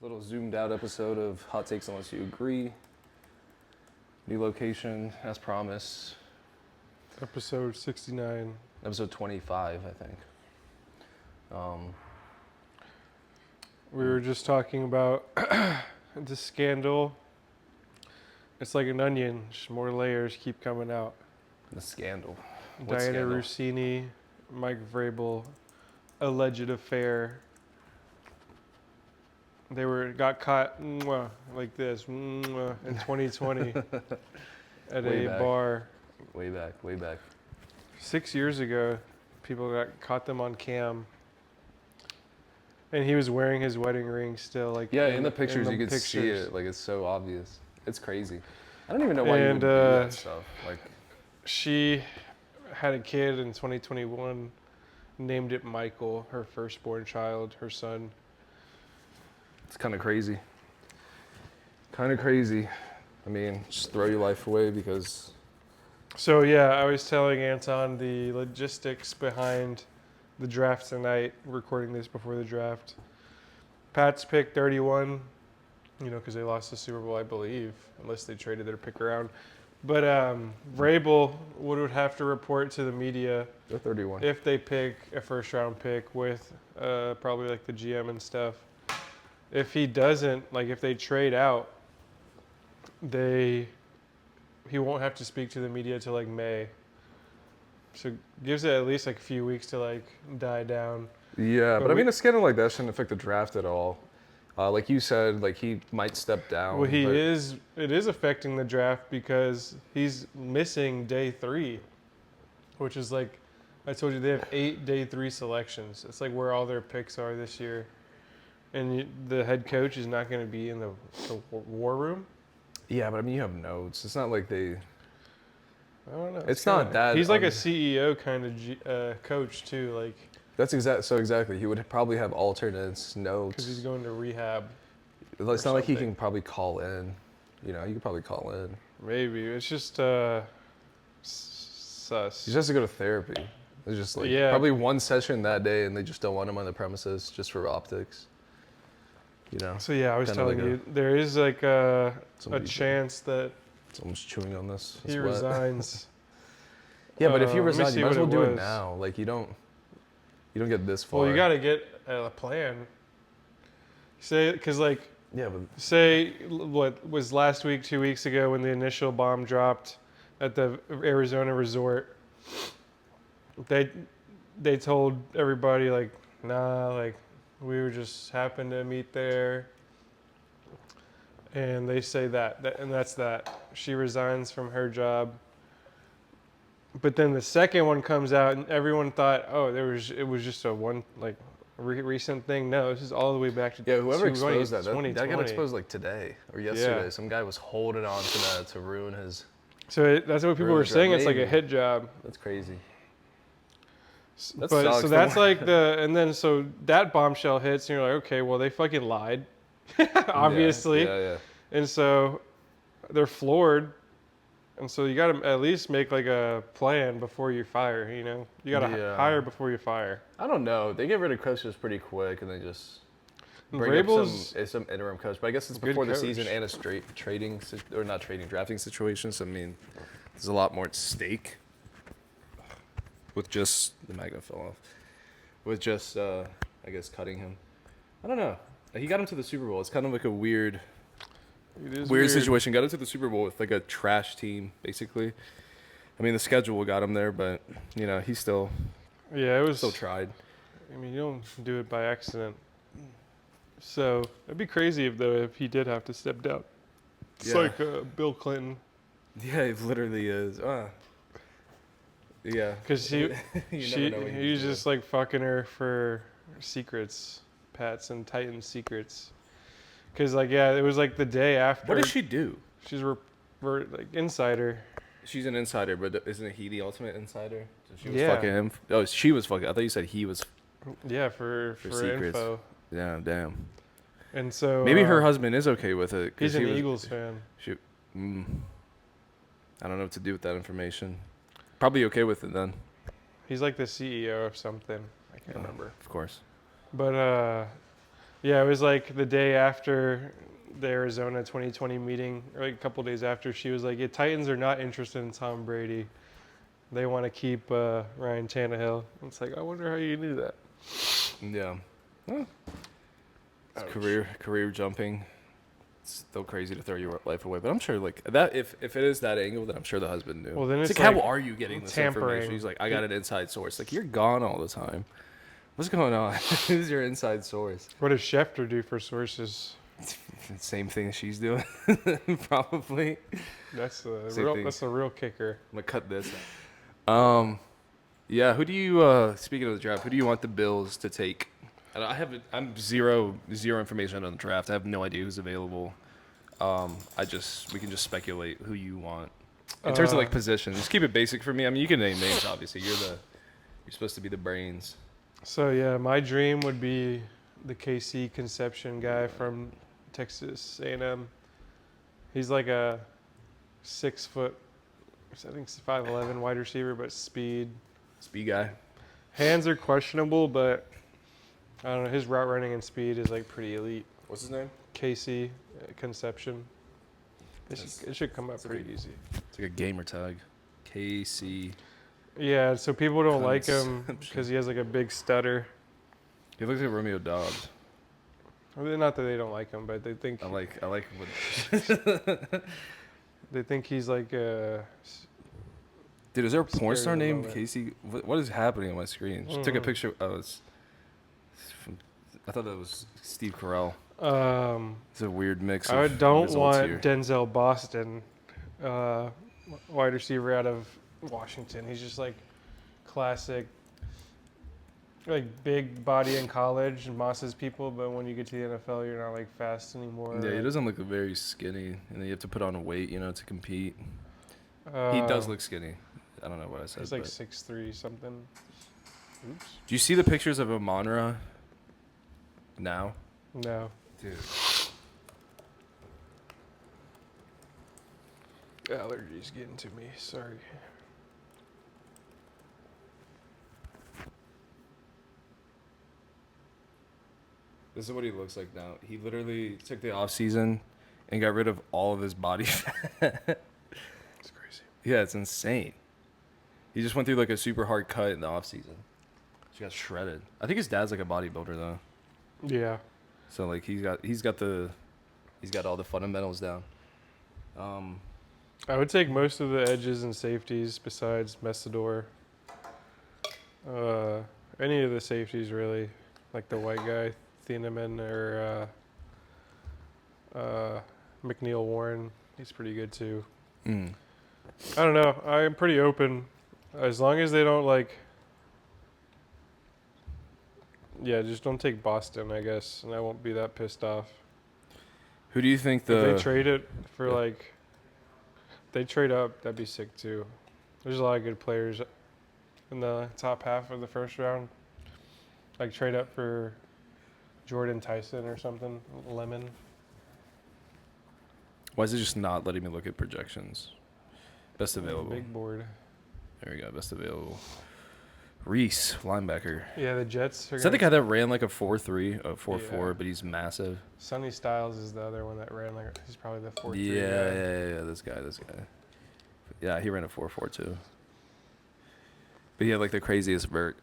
Little zoomed out episode of Hot Takes Unless You Agree. New location, as promised. Episode 69. Episode 25, I think. We were just talking about the scandal. It's like an onion, just more layers keep coming out. The scandal. What Diana scandal? Rossini, Mike Vrabel, alleged affair. They got caught like this in 2020 at Way a back. bar. Way back. 6 years ago, people caught them on cam. And he was wearing his wedding ring still. Yeah, in the pictures you could see it. Like, it's so obvious. It's crazy. I don't even know why you would do that stuff. Like, she had a kid in 2021, named it Michael, her firstborn child, her son. it's kind of crazy. I mean, just throw your life away because... So yeah, I was telling Anton the logistics behind the draft tonight, recording this before the draft. Pats pick 31, because they lost the Super Bowl, I believe, unless they traded their pick around. But Vrabel would have to report to the media They're 31. if they pick a first-round pick with probably like the GM and stuff. If he doesn't, if they trade out, he won't have to speak to the media till like May. So gives it at least like a few weeks to die down. Yeah, but I mean, a scandal like that shouldn't affect the draft at all. Like you said, he might step down. Well, it is affecting the draft because he's missing day 3, which is I told you, they have 8 day 3 selections. It's like where all their picks are this year. And the head coach is not going to be in the war room. Yeah, but I mean, you have notes. It's not like they... I don't know. It's not that... He's like a CEO kind of coach too, That's exactly. He would probably have alternates, notes. because he's going to rehab. It's not like he can probably call in. You could probably call in. Maybe it's just sus. He just has to go to therapy. It's just probably one session that day, and they just don't want him on the premises just for optics. So yeah, I was telling you, there is a chance that someone's chewing on this. he resigns. Yeah, but if you resign, you might as well do it was. now. You don't get this far. Well, you got to get a plan. Say, because yeah, but say what was last week, 2 weeks ago, when the initial bomb dropped at the Arizona resort. They told everybody we were just happened to meet there, and they say and that's that. She resigns from her job. But then the second one comes out, and everyone thought, it was just a one recent thing. No, this is all the way back to whoever exposed that got 2020. exposed today or yesterday. Yeah. Some guy was holding on to that to ruin his. So that's what people were saying. It's like a hit job. That's crazy. So that's and then so that bombshell hits, and you're like, okay, well they fucking lied, obviously. Yeah. And so they're floored. And so you got to at least make a plan before you fire, You got to hire before you fire. I don't know. They get rid of coaches pretty quick, and they just bring Vrabel's up some interim coach. But I guess it's before the season and a straight drafting situation. So, I mean, there's a lot more at stake with just, the magnet fell off, with just, I guess, cutting him. I don't know. He got him to the Super Bowl. It's kind of like a weird situation. Got into the Super Bowl with a trash team, basically. I mean, the schedule got him there, but he still still tried. I mean, you don't do it by accident. So it'd be crazy if he did have to step down. It's like Bill Clinton. Yeah, it literally is. Yeah, because he's just fucking her for secrets, Pats and Titans secrets. Because, it was the day after. What does she do? She's insider. She's an insider, but isn't he the ultimate insider? So she was fucking him? Oh, she was fucking. I thought you said he was. Yeah, for secrets. Info. Yeah, damn. And so. Maybe her husband is okay with it. He's an Eagles fan. I don't know what to do with that information. Probably okay with it then. He's the CEO of something. I can't remember. Of course. But Yeah, it was like the day after the Arizona 2020 meeting, or like a couple days after. She was like, "Yeah, Titans are not interested in Tom Brady. They want to keep Ryan Tannehill." It's like, I wonder how you knew that. Yeah. Well, it's Ouch. career jumping. It's still crazy to throw your life away, but I'm sure like that if it is that angle, then I'm sure the husband knew. Well, then it's it's like, like how are you getting this tampering. information? He's like, I got an inside source. Like, you're gone all the time. What's going on? Who's your inside source? What does Schefter do for sources? Same thing she's doing, probably. That's the Same real. thing. That's the real kicker. I'm gonna cut this. Yeah. Who do you? Speaking of the draft, who do you want the Bills to take? And I'm zero information on the draft. I have no idea who's available. We can just speculate who you want in terms of like positions. Just keep it basic for me. I mean, you can name names. Obviously, you're supposed to be the brains. So yeah, my dream would be the KC Conception guy from Texas A&M. He's like a 6 foot, I think 5'11" wide receiver, but speed. Speed guy. Hands are questionable, but I don't know. His route running and speed is like pretty elite. What's his name? KC Conception. It should come up pretty easy. It's like a gamer tag. KC. Yeah, so people don't like him Conception. because he has like a big stutter. He looks like Romeo Dobbs. Well, not that they don't like him, but they think I like what. they think he's like a. Dude, is there a porn Scary star named moment. Casey? What is happening on my screen? She took a Mhm. picture. Oh, it's from. I thought that was Steve Carell. It's a weird mix. I of don't results want here. Denzel Boston, wide receiver out of Washington. He's just like classic, like big body in college and bosses people, but when you get to the NFL, you're not like fast anymore. Yeah, he Like, doesn't look very skinny, and then you have to put on weight, to compete. He uh, does look skinny. I don't know what I said. He's like but- 6'3" something. Oops. Do you see the pictures of Amonra now? No. Dude. Allergies getting to me. Sorry. This is what he looks like now. He literally took the off season and got rid of all of his body fat. It's crazy. Yeah, it's insane. He just went through like a super hard cut in the off season. She got shredded. I think his dad's like a bodybuilder though. Yeah. So like he's got all the fundamentals down. I would take most of the edges and safeties besides Messidor. Any of the safeties really, like the white guy, Thieneman or McNeil Warren. He's pretty good too. Mm. I don't know. I'm pretty open, as long as they don't like. Yeah, just don't take Boston, I guess, and I won't be that pissed off. Who do you think If the they trade it for Yeah. like, they trade up, that'd be sick too. There's a lot of good players in the top half of the first round. Like trade up for Jordan Tyson or something, Lemon. Why is it just not letting me look at projections? Best available. Big board. There we go. Best available. Reese, linebacker. Yeah, the Jets are Is that the gonna- guy that ran like a 4.3, a 4.4, Yeah. but he's massive? Sonny Styles is the other one that ran like, he's probably the 4-3 Yeah, guy. yeah. This guy. Yeah, he ran a 4.4 too. But he had like the craziest vert.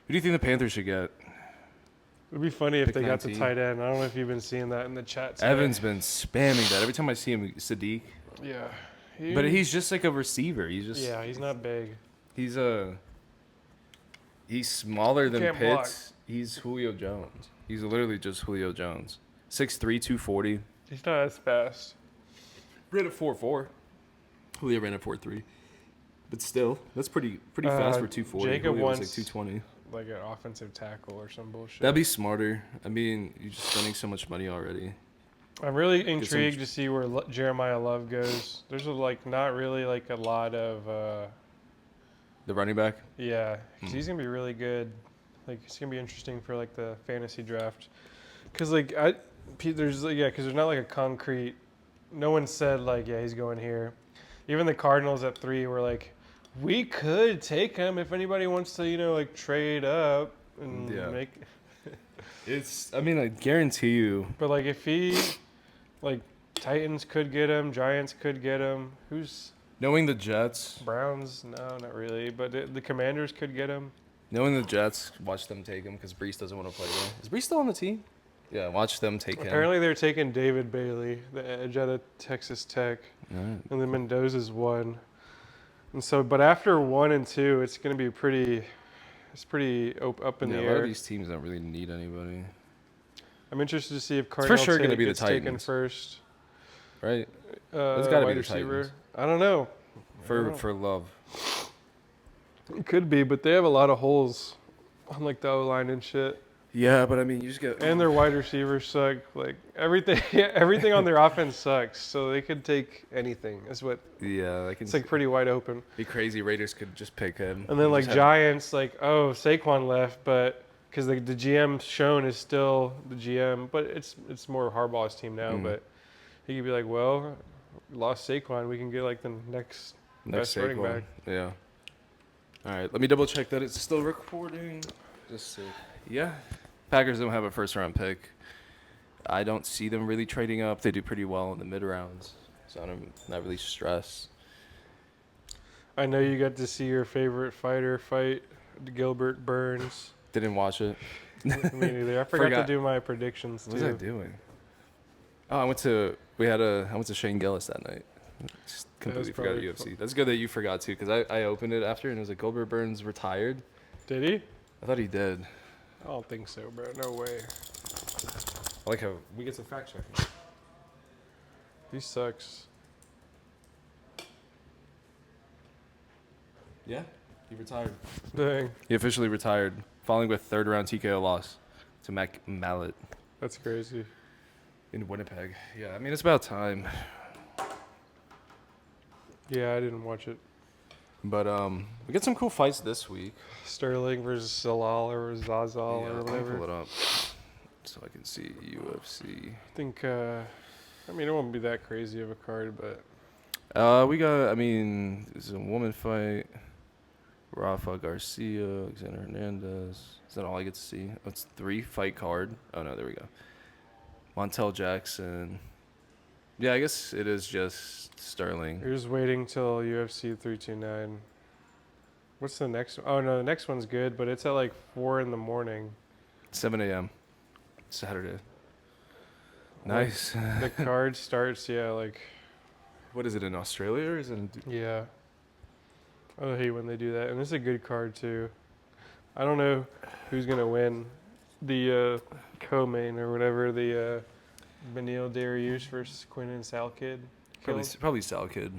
Who do you think the Panthers should get? It'd be funny if Pick they got 19. the tight end. I don't know if you've been seeing that in the chat today. Evan's been spamming that every time I see him. Sadiq, Yeah. but he's just like a receiver. Yeah, he's not big. He's smaller than Can't block. Pitts. He's Julio Jones. He's literally just Julio Jones. 6'3", 240. He's not as fast. Ran at 4.4. Julio ran at 4.3. But still, that's pretty fast for 240. Jacob Julio was like wants- 220. Like an offensive tackle or some bullshit. That'd be smarter. I mean, you're just spending so much money already. I'm really some- intrigued to see where Jeremiah Love goes. There's not really like a lot of The running back. yeah, 'cause he's gonna be really good. Like it's gonna be interesting for like the fantasy draft. Cause like there's not like a concrete. No one said like he's going here. Even the Cardinals at 3 were like, we could take him if anybody wants to like trade up and Yeah. make. I mean, I guarantee you. But like, if he, like, Titans could get him, Giants could get him. Knowing the Jets. Browns? No, not really. But the Commanders could get him. Knowing the Jets, watch them take him because Brees doesn't want to play there. Is Brees still on the team? Yeah, watch them take him. Apparently, they're taking David Bailey, the edge out of Texas Tech, Right. and then Mendoza's 1. And so, but after 1 and 2, it's going to be pretty. It's pretty up in the A lot air. of these teams don't really need anybody. I'm interested to see if for Cardinal sure going to be the gets taken Titans. first. Right? It's got to be Wide the receiver. Titans. I don't know. For Love. It could be, but they have a lot of holes on like the O-line and shit. Yeah, but I mean, you just get. And their wide receivers suck. Like everything on their offense sucks. So they could take anything. That's what. Yeah, I can. It's like pretty wide open. Be crazy. Raiders could just pick him. And then like Just have- Giants, like Saquon left, but because the GM shown is still the GM, but it's more Harbaugh's team now. But he could be like, well, we lost Saquon, we can get like the next best running Saquon. back. Yeah. All right, let me double check that it's still recording. Just see. Yeah. Packers don't have a first round pick. I don't see them really trading up. They do pretty well in the mid rounds, so I'm not really stressed. I know you got to see your favorite fighter fight, Gilbert Burns. Didn't watch it. Me neither. I forgot to Forgot. do my predictions What was I too. doing? Oh, I went to Shane Gillis that night. Just completely forgot probably UFC. That's good that you forgot too, because I opened it after and it was like Gilbert Burns retired. Did he? I thought he did. I don't think so, bro. No way. I like how we get some fact checking. He sucks. Yeah, he retired. Dang, He officially retired, following with third round TKO loss to Mac Mallet that's crazy. in Winnipeg. Yeah, I mean it's about time. Yeah, I didn't watch it. But we get some cool fights this week. Sterling versus Zalal or Zazal Yeah, or let me whatever. pull it up so I can see UFC. I think, I mean, it won't be that crazy of a card, but We got, I mean, there's a woman fight. Rafa Garcia, Alexander Hernandez. Is that all I get to see? Oh, it's 3-fight card. Oh, no, there we go. Montel Jackson. Yeah, I guess it is just Sterling. you're just waiting till UFC 329. What's the next one? Oh, no, the next one's good, but it's at like 4 in the morning. 7 a.m. Saturday. Nice. The card starts, yeah, like, What is it, in Australia or is it in... yeah. I hate when they do that. And this is a good card, too. I don't know who's going to win the co-main or whatever, the Benil Dariush versus Quinton Salkid. Probably Sal Kid.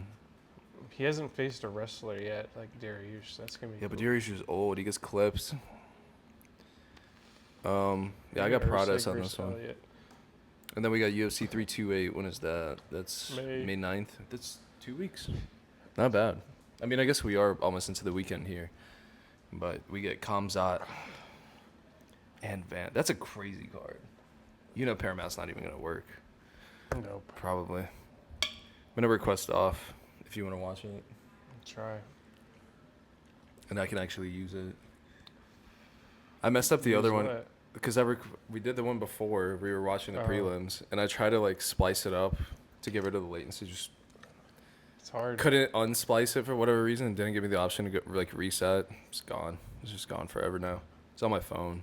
He hasn't faced a wrestler yet, like Dariush. That's going to be Yeah, but cool. Dariush is old. He gets clips. Yeah, I got Prades on this one. Yet. And then we got UFC 328. When is that? That's May. May 9th. That's 2 weeks. Not bad. I mean, I guess we are almost into the weekend here. But we get Kamzat and Van. That's a crazy card. You know Paramount's not even going to work. Nope. Probably. I'm going to request off if you want to watch it. Try. And I can actually use it. I messed up the Use other one. what? Because we did the one before. We were watching the Oh. prelims. And I tried to, like, splice it up to get rid of the latency. Just It's hard. couldn't unsplice it for whatever reason. It didn't give me the option to go, like, reset. It's gone. It's just gone forever now. It's on my phone.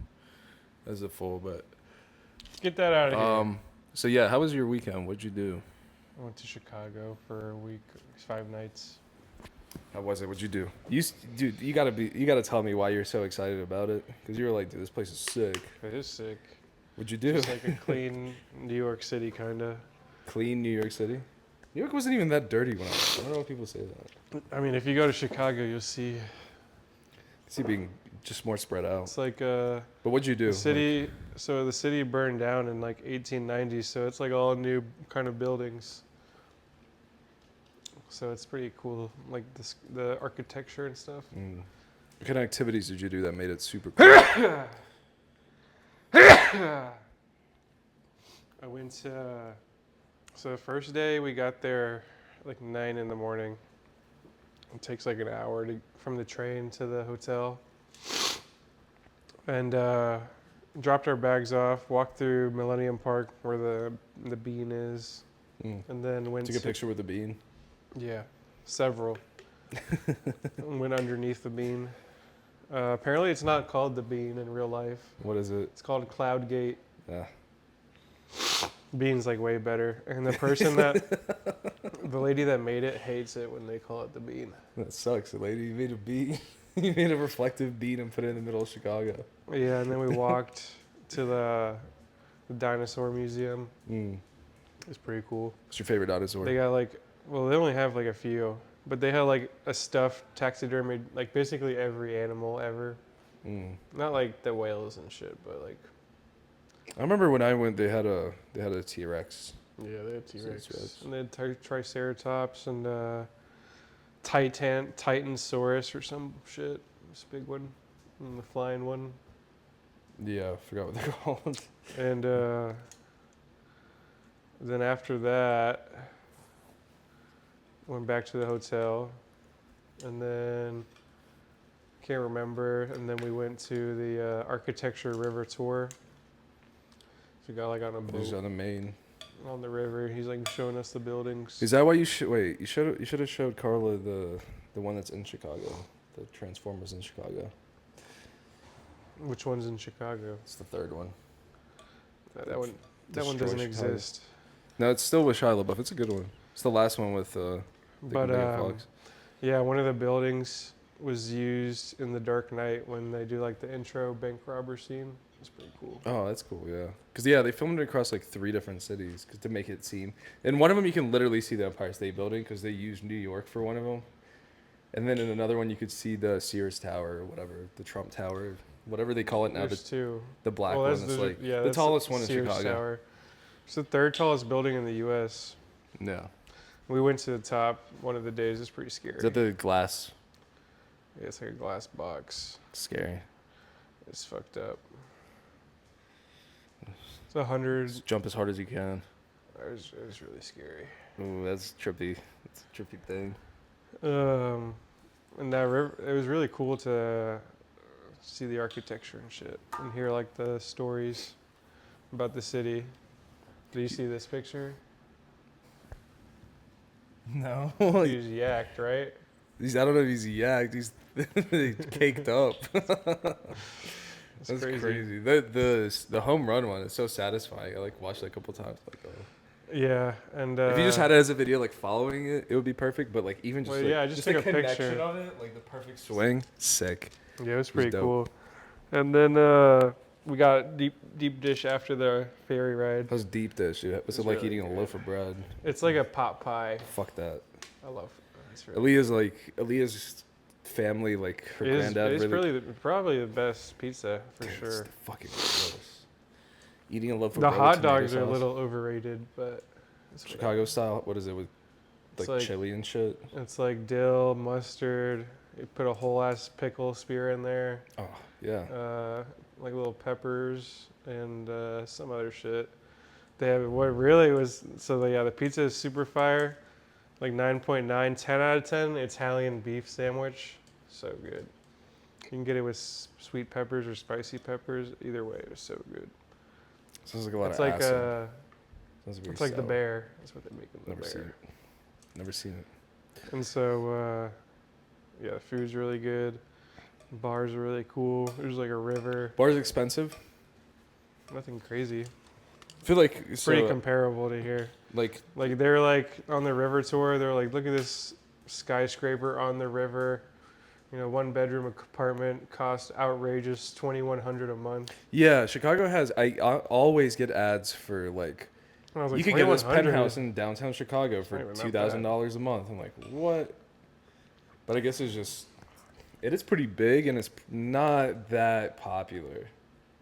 As a full, but... Get that out of here. So, yeah, how was your weekend? What'd you do? I went to Chicago for a week, 5 nights. How was it? What'd you do? Dude, you gotta tell me why you're so excited about it. Because you were like, dude, this place is sick. It is sick. What'd you do? It's like a clean New York City, kind of. Clean New York City? New York wasn't even that dirty when I don't know if people say that. I mean, if you go to Chicago, you'll see. See being just more spread out. It's like But what'd you do? the city. So the city burned down in like 1890, so it's like all new kind of buildings. So it's pretty cool, like the architecture and stuff. What kind of activities did you do that made it super cool? I went to. So the first day we got there like 9 in the morning. It takes like an hour from the train to the hotel. And dropped our bags off, walked through Millennium Park where the bean is, and then went Took a picture with the bean. Yeah, several. Went underneath the bean. Apparently, it's not called the bean in real life. What is it? It's called Cloud Gate. Yeah. Bean's like way better, and the person the lady that made it hates it when they call it the bean. That sucks, lady. You made a bean. You made a reflective bean and put it in the middle of Chicago. Yeah, and then we walked to the dinosaur museum. It's pretty cool. What's your favorite dinosaur? They got like, well, they only have like a few, but they had like a stuffed taxidermy, like basically every animal ever. Not like the whales and shit, but like. I remember when I went, they had a T-Rex. Yeah, they had T-Rex. And they had Triceratops and Titansaurus or some shit. This big one, and the flying one. Yeah, I forgot what they're called. And then after that, went back to the hotel, and then can't remember. And then we went to the Architecture River tour. So we got like on a boat. He's on the Maine. On the river, he's like showing us the buildings. Is that why you should wait? You should have showed Carla the one that's in Chicago, the Transformers in Chicago. Which one's in Chicago? It's the third one. That one doesn't Chicago. exist. No, it's still with Shia LaBeouf. It's a good one. It's the last one with But yeah, one of the buildings was used in The Dark Knight when they do like the intro bank robber scene. It's pretty cool. Oh, that's cool, yeah. Because, they filmed it across, like, 3 different cities to make it seem... And one of them, you can literally see the Empire State Building because they used New York for one of them. And then in another one, you could see the Sears Tower or whatever, the Trump Tower, whatever they call it now. There's two. The black one that's like the tallest one in Sears Chicago. Tower. It's the third tallest building in the U.S. Yeah. We went to the top one of the days. It's pretty scary. Is that the glass? Yeah, it's like a glass box. Scary. It's fucked up. It's 100. Just jump as hard as you can. It was really scary. Ooh, that's trippy. That's a trippy thing. And that river, it was really cool to see the architecture and shit and hear like the stories about the city. Do you see this picture? No. He's yacked, right? I don't know if he's yacked. He's caked up. That's crazy. The home run one is so satisfying. I like watched it a couple times. Like, yeah, and if you just had it as a video, like following it, it would be perfect. But like even just just take the a connection picture of it, like the perfect swing, sick. Yeah, it was pretty dope. cool. And then we got deep dish after the ferry ride. How's deep dish? What's it like really eating a loaf of bread? It's like a pot pie. Fuck that. I love it. Really Aaliyah's family, like her granddad. It's really, probably the best pizza for sure. It's fucking gross. Eating a loaf of The bread. hot dogs are a little overrated, but it's Chicago style. What is it with like chili and shit? It's like dill, mustard. You put a whole ass pickle spear in there. Oh yeah. Like little peppers and some other shit. They have what really was the pizza is super fire, like 9.9, 10 out of 10 Italian beef sandwich, so good. You can get it with sweet peppers or spicy peppers. Either way, it was so good. Sounds like a lot it's of like acid. It's like the bear. That's what they make in the Never bear. seen it. Never seen it. And so yeah, the food's really good. Bars are really cool. There's like a river. Bars expensive? Nothing crazy. I feel like Pretty comparable to here. Like they're like on the river tour. They're like, look at this skyscraper on the river. You know, 1 bedroom apartment costs outrageous $2,100 a month. Yeah, Chicago has. I always get ads for like. You could get this penthouse in downtown Chicago for $2,000 a month. I'm like, what? But I guess it is pretty big and it's not that popular,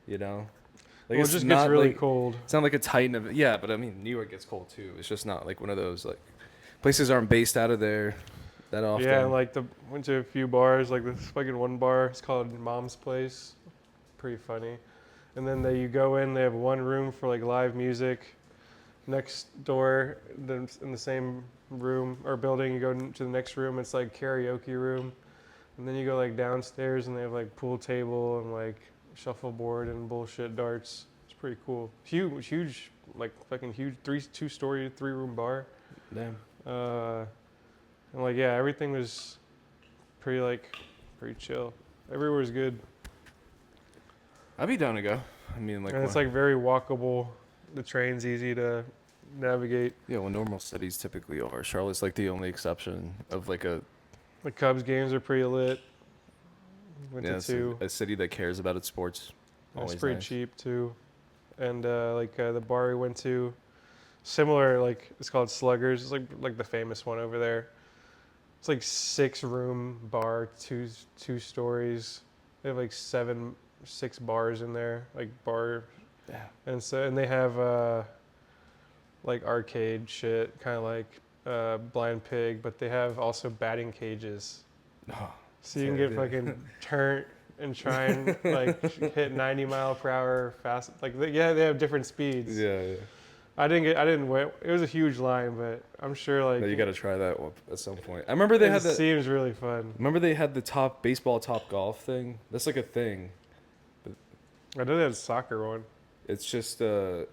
you know? Like Well, it just gets really cold. It's not like a Titan of yeah, but I mean New York gets cold too. It's just not like one of those like places aren't based out of there that often. Yeah, and like went to a few bars, like this fucking one bar. It's called Mom's Place. Pretty funny. And then you go in. They have one room for like live music. Next door, in the same room or building, you go to the next room. It's like karaoke room. And then you go like downstairs, and they have like pool table and like shuffleboard and bullshit darts. It's pretty cool. Huge, like fucking huge, two-story, 3-room bar. Damn. And like, yeah, everything was pretty chill. Everywhere was good. I'd be down to go. I mean, like, And it's like very walkable. The train's easy to navigate. yeah, well, normal cities typically are. Charlotte's like the only exception of like a The Cubs games are pretty lit. Went to it's two. a city that cares about its sports. It's Always pretty nice. cheap too. And the bar we went to, similar, like it's called Sluggers. It's like the famous one over there. It's like 6-room bar, two stories. They have like 6 bars in there, like bar. Yeah. And they have like arcade shit, kind of like Blind Pig, but they have also batting cages. Oh, So you can get fucking turnt and try and like hit 90 mile per hour fast. Like they have different speeds. yeah. I didn't win. It was a huge line, but I'm sure like No, you got to try that one at some point. I remember they had it seems really fun. Remember they had the top baseball, top golf thing. That's like a thing. I know they had a soccer one. It's just I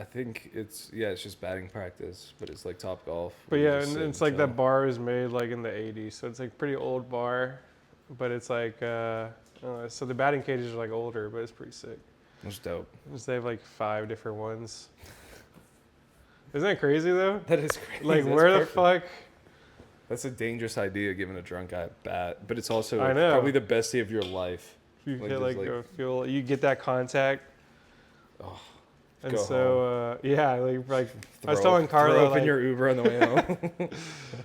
think it's just batting practice, but it's like top golf. But You yeah, just and sit it's like chill. that bar was made like in the 80s, so it's like pretty old bar, but it's like so the batting cages are like older, but it's pretty sick. That's dope. They have like 5 different ones. Isn't that crazy though? That is crazy. Like That's where the perfect. fuck? That's a dangerous idea, giving a drunk guy a bat, but it's also I know. probably the best day of your life. You Like, get just, like, like- feel you get that contact. Oh, And go so yeah, like I was throw telling Carla, open like, your Uber on the way home. I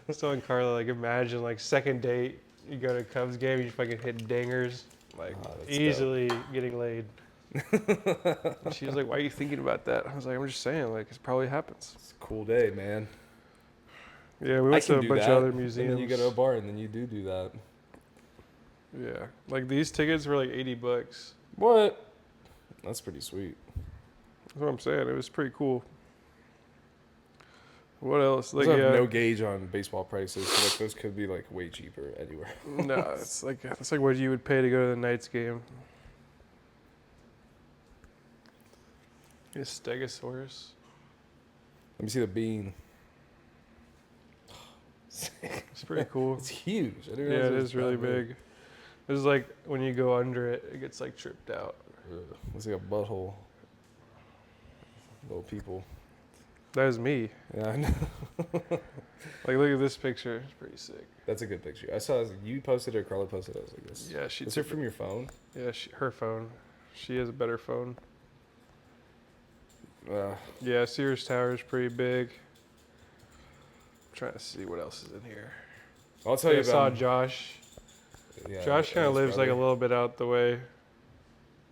was telling Carla, like, imagine like second date, you go to a Cubs game, you fucking hit dingers, like Oh, that's easily getting laid. And she was like, "Why are you thinking about that?" I was like, "I'm just saying, like, it probably happens." It's a cool day, man. Yeah, we I went to can a do bunch that. of other And museums. then you go to a bar, and then you do that. Yeah, like these tickets were like $80. What? That's pretty sweet. That's what I'm saying. It was pretty cool. What else? Like, Like, yeah, no gauge on baseball prices, so like those could be like way cheaper anywhere. no, it's like what you would pay to go to the Knights game. A Stegosaurus. Let me see the bean. It's pretty cool. It's huge. I didn't Yeah, realize it was is really that big. big. It's like when you go under it, it gets like tripped out. Ugh, looks like a butthole. Little people. That was me. Yeah, I know. Like, look at this picture. It's pretty sick. That's a good picture. I saw you posted it or Carla posted it. I was like, this. Yeah, she Is took it from your phone? Yeah, her phone. She has a better phone. Uh, Yeah, Sears Tower is pretty big. I'm trying to see what else is in here. I'll tell I you saw about. Josh. Yeah, Josh kind of his lives like a brother. little bit out the way,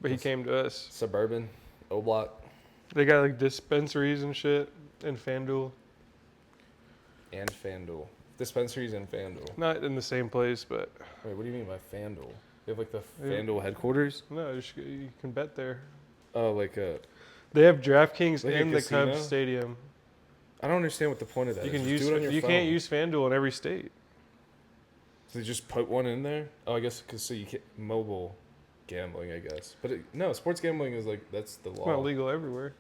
but he Yes. came to us. Suburban, Oblak, They got like dispensaries and shit in FanDuel. and FanDuel. Dispensaries and FanDuel. Not in the same place, but Wait, what do you mean by FanDuel? You have like the Yeah. FanDuel headquarters? no, you can bet there. Oh, like They have DraftKings Like a in the casino? Cubs stadium. I don't understand what the point of that You is. can Just use do it on your you phone. can't use FanDuel in every state. So they just put one in there? Oh, I guess because you can't mobile gambling, I guess. But no, sports gambling is like that's the law. It's not legal everywhere.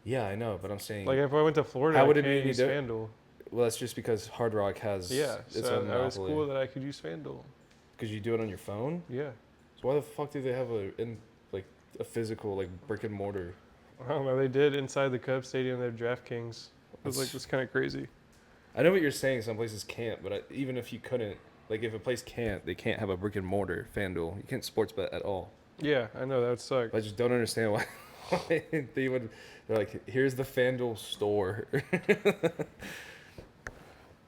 Yeah, I know, but I'm saying Like if I went to Florida, How I would it can't be any use di- FanDuel. well, that's just because Hard Rock has Yeah, its so own that was monopoly. cool that I could use FanDuel. Because you do it on your phone. Yeah. So why the fuck do they have a physical like brick and mortar? I don't know. They did inside the Cubs stadium. They have DraftKings. I was like, that's kind of crazy. I know what you're saying. Some places can't, but even if you couldn't, like if a place can't, they can't have a brick and mortar FanDuel. You can't sports bet at all. Yeah, I know that would suck. I just don't understand why they would. They're like, here's the FanDuel store.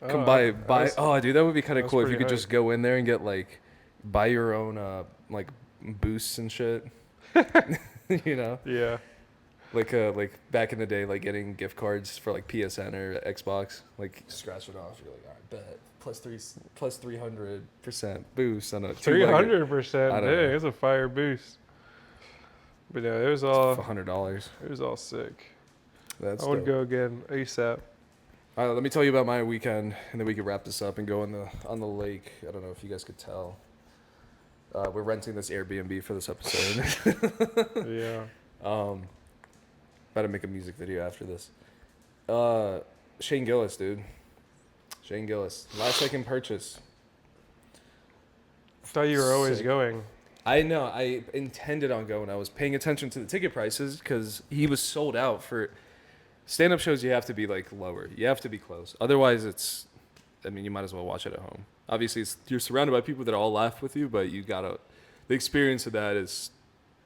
Come buy. Oh, dude, that would be kind of that's cool if you pretty could just go in there and get like, buy your own like boosts and shit. You know, Yeah. like back in the day, like getting gift cards for like PSN or Xbox. Like scratch it off. You're like, all right, bet plus 300% boost on a 300%. I Dang, don't know. it's a fire boost. But yeah, it was all $100. sick. That's I would dope. go again ASAP. All right, let me tell you about my weekend, and then we can wrap this up and go on the lake. I don't know if you guys could tell. We're renting this Airbnb for this episode. Yeah. About to make a music video after this. Shane Gillis, dude. Shane Gillis. Last second purchase. I thought you were always Sick. going. I know. I intended on going. I was paying attention to the ticket prices because he was sold out for stand-up shows. You have to be like lower. You have to be close. Otherwise, you might as well watch it at home. Obviously, you're surrounded by people that all laugh with you, but the experience of that is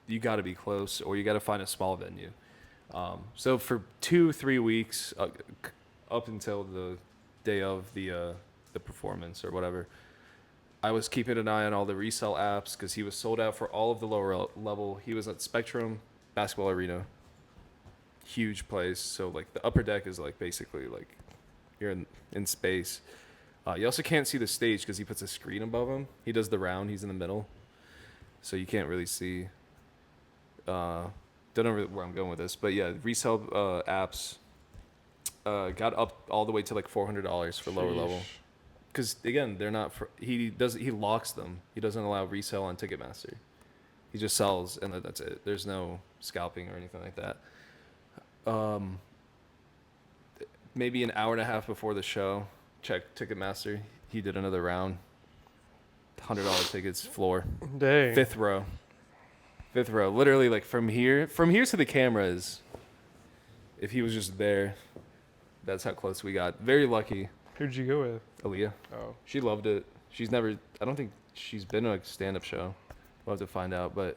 you got to be close or you got to find a small venue. So for 2-3 weeks, up until the day of the performance or whatever, I was keeping an eye on all the resale apps because he was sold out for all of the lower level. He was at Spectrum Basketball Arena. Huge place. So like the upper deck is like basically like you're in space. You also can't see the stage because he puts a screen above him. He does the round. He's in the middle. So you can't really see. Don't know where I'm going with this. But yeah, resale apps got up all the way to like $400 for lower level. Because again, they're not he locks them. He doesn't allow resale on Ticketmaster. He just sells and that's it. There's no scalping or anything like that. Maybe an hour and a half before the show, check Ticketmaster. He did another round. $100 tickets, floor. Dang. Fifth row. Literally like from here to the cameras. If he was just there, that's how close we got. Very lucky. Who'd you go with? Aaliyah. Oh. She loved it. I don't think she's been to a stand-up show. We'll have to find out. But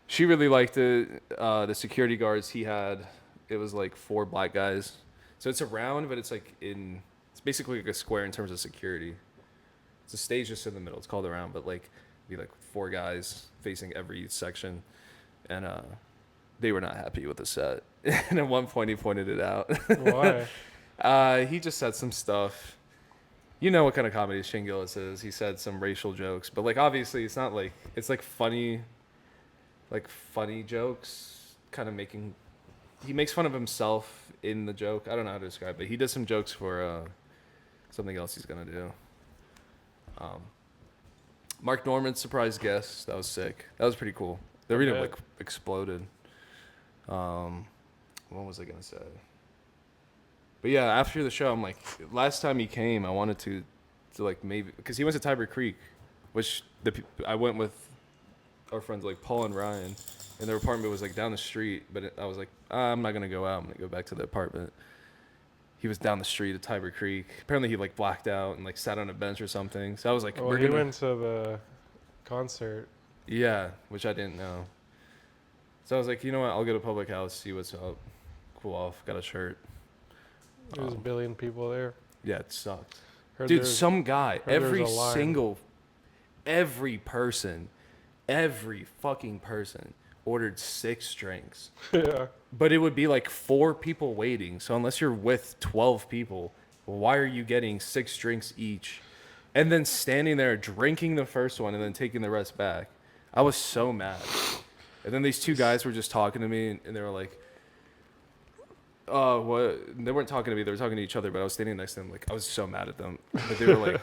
she really liked it. The security guards he had, it was like 4 black guys. So it's a round, but it's basically like a square in terms of security. It's a stage just in the middle. It's called a round, but like, be like 4 guys facing every section. And they were not happy with the set. And at one point he pointed it out. Why? He just said some stuff. You know what kind of comedy Shane Gillis is. He said some racial jokes, but like obviously it's not like it's like funny jokes. Kind of he makes fun of himself in the joke. I don't know how to describe it. He does some jokes for something else he's gonna do. Mark Norman surprise guest. That was sick. That was pretty cool. The arena like exploded. What was I gonna say? But yeah, after the show, I'm like, last time he came, I wanted to like maybe because he went to Tiber Creek, which I went with our friends like Paul and Ryan, and their apartment was like down the street. But I was like, I'm not gonna go out. I'm gonna go back to the apartment. He was down the street at Tiber Creek. Apparently, he like blacked out and like sat on a bench or something. So I was like, Well, he went to the concert. Yeah, which I didn't know. So I was like, you know what? I'll go to Public House, see what's up, cool off. Got a shirt. There was a billion people there. Yeah, it sucked. Heard Dude, some guy, every fucking person ordered 6 drinks. Yeah. But it would be like 4 people waiting. So unless you're with 12 people, why are you getting 6 drinks each? And then standing there drinking the first one and then taking the rest back. I was so mad. And then these 2 guys were just talking to me and they were like, what? They weren't talking to me. They were talking to each other, but I was standing next to them. Like, I was so mad at them. But they were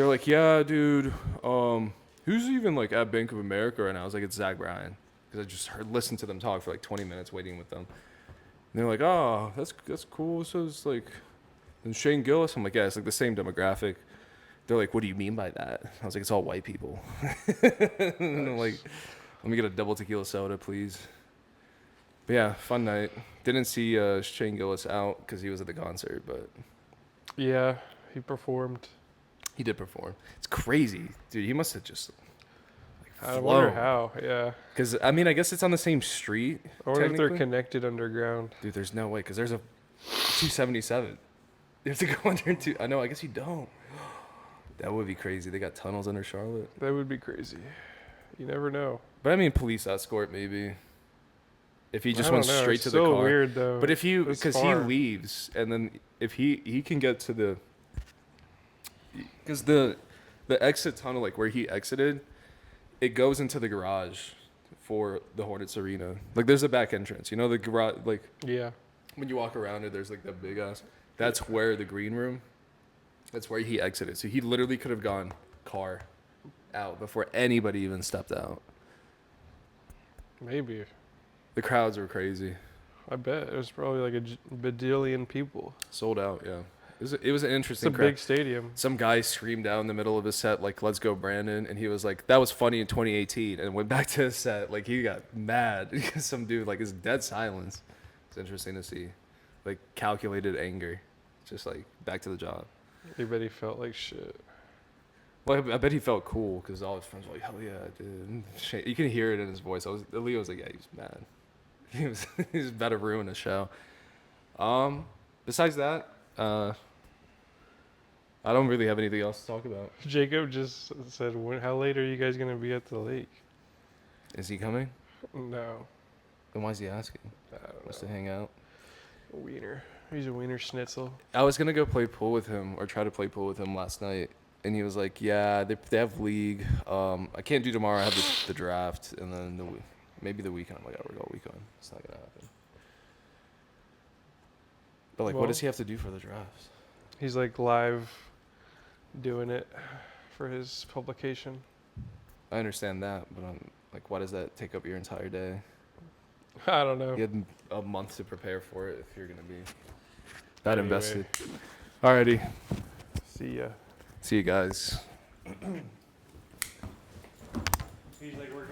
like, yeah, dude, who's even like at Bank of America right now? I was like, it's Zach Bryan. Because I just listened to them talk for like 20 minutes waiting with them. And they're like, oh, that's cool. So it's like, and Shane Gillis. I'm like, yeah, it's like the same demographic. They're like, what do you mean by that? I was like, it's all white people. And I'm like, let me get a double tequila soda, please. But yeah, fun night. Didn't see Shane Gillis out because he was at the concert, but Yeah, he performed. he did perform. It's crazy, dude. He must have just I wonder how. Yeah. Because I mean, I guess it's on the same street. I wonder if they're connected underground. Dude, there's no way because there's a 277. You have to go under two. I know. I guess you don't. That would be crazy. They got tunnels under Charlotte. That would be crazy. You never know. But I mean, police escort maybe. If he just went straight it's to so the car. Weird though. But if you, because he leaves, and then if he can get to the, because the exit tunnel, like where he exited, it goes into the garage for the Hornets arena. Like there's a back entrance, you know, the garage, like yeah, when you walk around it, there's like that big ass. That's where the green room. That's where he exited. So he literally could have gone car, out before anybody even stepped out. Maybe. The crowds were crazy. I bet it was probably like a bajillion people. Sold out, yeah. It was an It's interesting a crowd. big stadium. Some guy screamed out in the middle of his set, like, let's go, Brandon. And he was like, that was funny in 2018. And went back to his set. Like, he got mad because some dude, like, is dead silence. It's interesting to see. Like, calculated anger. Just, like, back to the job. Everybody felt like shit. Well, I bet he felt cool because all his friends were like, hell yeah, dude. You can hear it in his voice. Leo was like, yeah, he was mad. He was about to ruin the show. Besides that, I don't really have anything else to talk about. Jacob just said, how late are you guys going to be at the lake? Is he coming? No. Then why is he asking? I don't Wants know. to hang out? Wiener. He's a wiener schnitzel. I was going to go play pool with him or try to play pool with him last night. And he was like, yeah, they have league. I can't do tomorrow. I have the draft. And then maybe the weekend. I'm like, I work all weekend. It's not going to happen. But, like, what does he have to do for the draft? He's, like, live doing it for his publication. I understand that, but like, why does that take up your entire day? I don't know. You had a month to prepare for it if you're going to be that invested. Alrighty. See ya. See you guys. He's like, we're